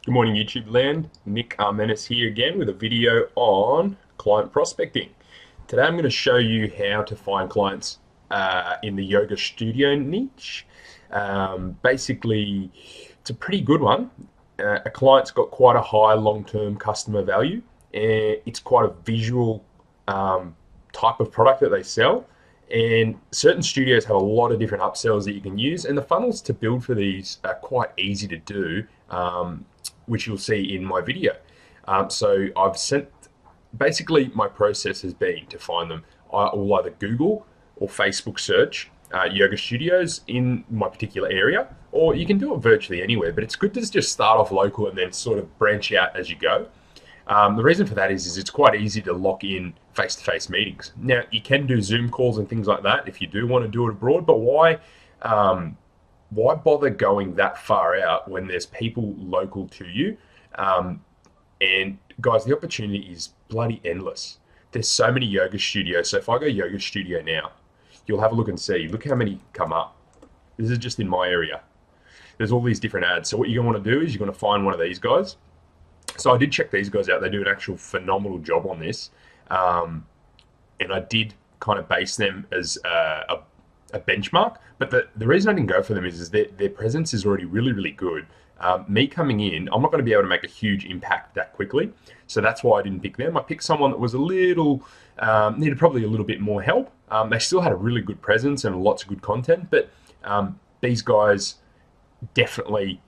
Good morning, YouTube land. Nick Armenis here again with a video on client prospecting. Today I'm going to show you how to find clients in the yoga studio niche. Basically, it's a pretty good one. A client's got quite a high long-term customer value, and it's quite a visual type of product that they sell. And certain studios have a lot of different upsells that you can use, and the funnels to build for these are quite easy to do, which you'll see in my video. So I've sent, basically my process has been to find them. I will either Google or Facebook search yoga studios in my particular area, or you can do it virtually anywhere, but it's good to just start off local and then sort of branch out as you go. The reason for that is it's quite easy to lock in face-to-face meetings. Now, you can do Zoom calls and things like that if you do want to do it abroad, but why bother going that far out when there's people local to you? And guys, the opportunity is bloody endless. There's so many yoga studios. So if I go yoga studio now, you'll have a look and see. Look how many come up. This is just in my area. There's all these different ads. So what you're going to want to do is you're going to find one of these guys. So I did check these guys out. They do an actual phenomenal job on this. And I did kind of base them as a benchmark. But the reason I didn't go for them is that their presence is already really, really good. Me coming in, I'm not going to be able to make a huge impact that quickly. So that's why I didn't pick them. I picked someone that was a little, needed probably a little bit more help. They still had a really good presence and lots of good content, but these guys definitely,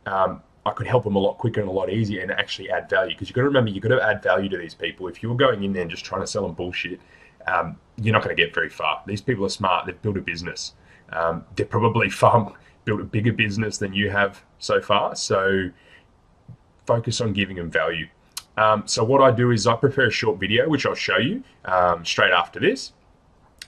I could help them a lot quicker and a lot easier and actually add value. Because you've got to remember, you've got to add value to these people. If you're going in there and just trying to sell them bullshit, you're not going to get very far. These people are smart. They've built a business. They're probably built a bigger business than you have so far. So focus on giving them value. So what I do is I prepare a short video, which I'll show you straight after this.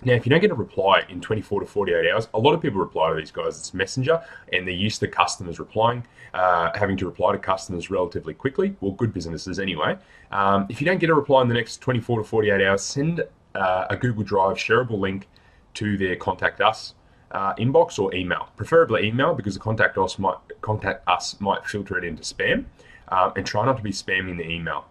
Now, if you don't get a reply in 24 to 48 hours, a lot of people reply to these guys. It's Messenger, and they're used to customers replying, having to reply to customers relatively quickly. Well, good businesses anyway. If you don't get a reply in the next 24 to 48 hours, send a Google Drive shareable link to their contact us inbox or email. Preferably email, because the contact us might filter it into spam, and try not to be spamming the email.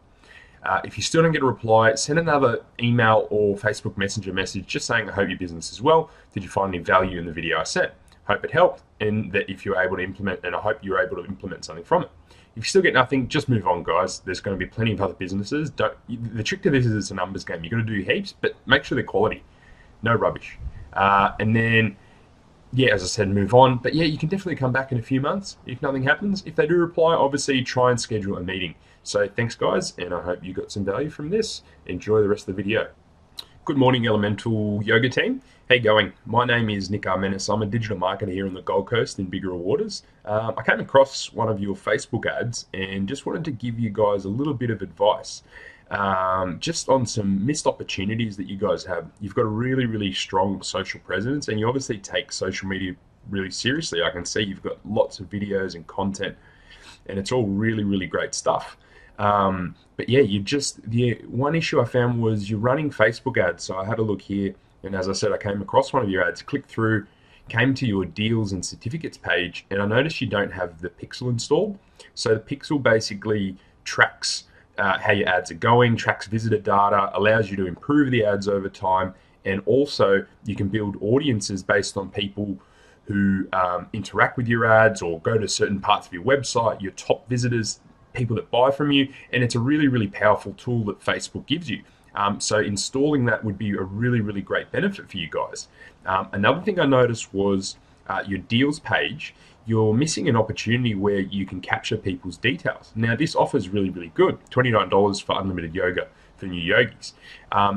If you still don't get a reply, send another email or Facebook Messenger message just saying, I hope your business is well. Did you find any value in the video I sent? Hope it helped, and that if you're able to implement, and I hope you're able to implement something from it. If you still get nothing, just move on, guys. There's going to be plenty of other businesses. The trick to this is it's a numbers game. You're going to do heaps, but make sure they're quality. No rubbish. And then, yeah, as I said, move on. But yeah, you can definitely come back in a few months if nothing happens. If they do reply, obviously try and schedule a meeting. So thanks, guys, and I hope you got some value from this. Enjoy the rest of the video. Good morning, Elemental Yoga team. How you going? My name is Nick Armenis. I'm a digital marketer here on the Gold Coast in Bigger Waters. I came across one of your Facebook ads and just wanted to give you guys a little bit of advice just on some missed opportunities that you guys have. You've got a really, really strong social presence, and you obviously take social media really seriously. I can see you've got lots of videos and content, and it's all really, really great stuff. But yeah, the one issue I found was you're running Facebook ads. So I had a look here, and as I said, I came across one of your ads, clicked through, came to your deals and certificates page, and I noticed you don't have the Pixel installed. So the Pixel basically tracks how your ads are going, tracks visitor data, allows you to improve the ads over time, and also you can build audiences based on people who interact with your ads or go to certain parts of your website, your top visitors, people that buy from you, and it's a really, really powerful tool that Facebook gives you. So installing that would be a really, really great benefit for you guys. Another thing I noticed was your deals page. You're missing an opportunity where you can capture people's details. Now, this offer is really, really good. $29 for unlimited yoga for new yogis.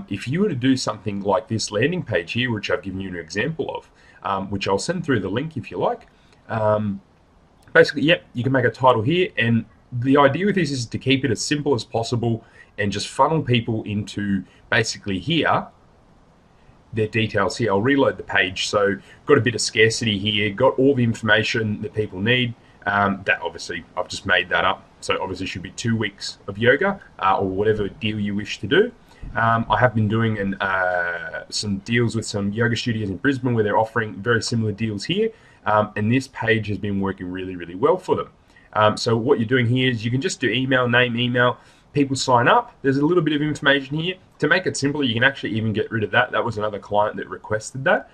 If you were to do something like this landing page here, which I've given you an example of, which I'll send through the link if you like. Basically, yep, you can make a title here, and the idea with this is to keep it as simple as possible and just funnel people into basically here, their details here. I'll reload the page. So got a bit of scarcity here, got all the information that people need. That obviously, I've just made that up. So obviously should be 2 weeks of yoga or whatever deal you wish to do. I have been doing some deals with some yoga studios in Brisbane where they're offering very similar deals here. And this page has been working really, really well for them. So what you're doing here is you can just do email, name, email. People sign up. There's a little bit of information here. To make it simpler, you can actually even get rid of that. That was another client that requested that.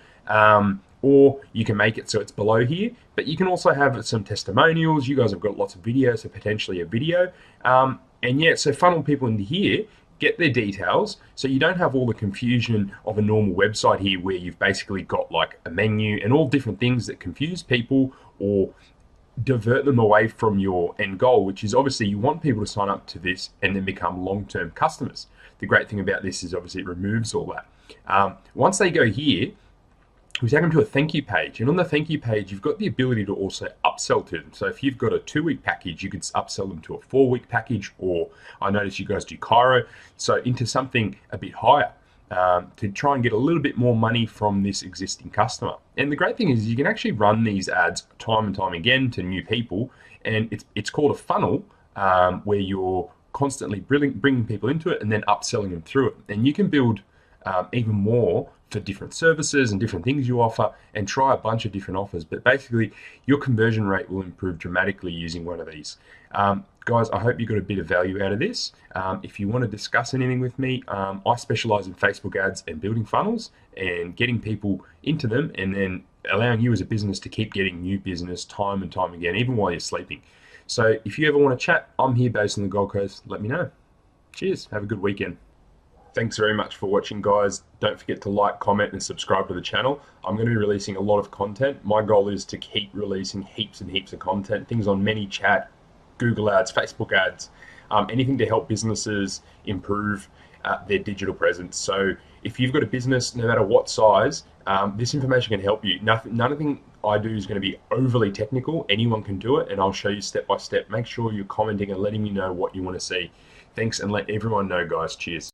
Or you can make it so it's below here. But you can also have some testimonials. You guys have got lots of videos, so potentially a video. And yeah, so funnel people into here, get their details, so you don't have all the confusion of a normal website here where you've basically got like a menu and all different things that confuse people or divert them away from your end goal, which is obviously you want people to sign up to this and then become long-term customers. The great thing about this is obviously it removes all that. Once they go here, we take them to a thank you page, and on the thank you page you've got the ability to also upsell to them. So if you've got a 2-week package, you could upsell them to a 4-week package, or I notice you guys do Cairo, so into something a bit higher, to try and get a little bit more money from this existing customer. And the great thing is you can actually run these ads time and time again to new people, and it's called a funnel, where you're constantly bringing people into it and then upselling them through it. And you can build even more for different services and different things you offer, and try a bunch of different offers. But basically your conversion rate will improve dramatically using one of these. Guys, I hope you got a bit of value out of this. If you want to discuss anything with me, I specialize in Facebook ads and building funnels and getting people into them, and then allowing you as a business to keep getting new business time and time again, even while you're sleeping. So if you ever want to chat, I'm here based on the Gold Coast. Let me know. Cheers. Have a good weekend. Thanks very much for watching, guys. Don't forget to like, comment, and subscribe to the channel. I'm going to be releasing a lot of content. My goal is to keep releasing heaps and heaps of content, things on ManyChat, Google ads, Facebook ads, anything to help businesses improve their digital presence. So if you've got a business, no matter what size, this information can help you. Nothing I do is going to be overly technical. Anyone can do it, and I'll show you step by step. Make sure you're commenting and letting me know what you want to see. Thanks, and let everyone know, guys. Cheers.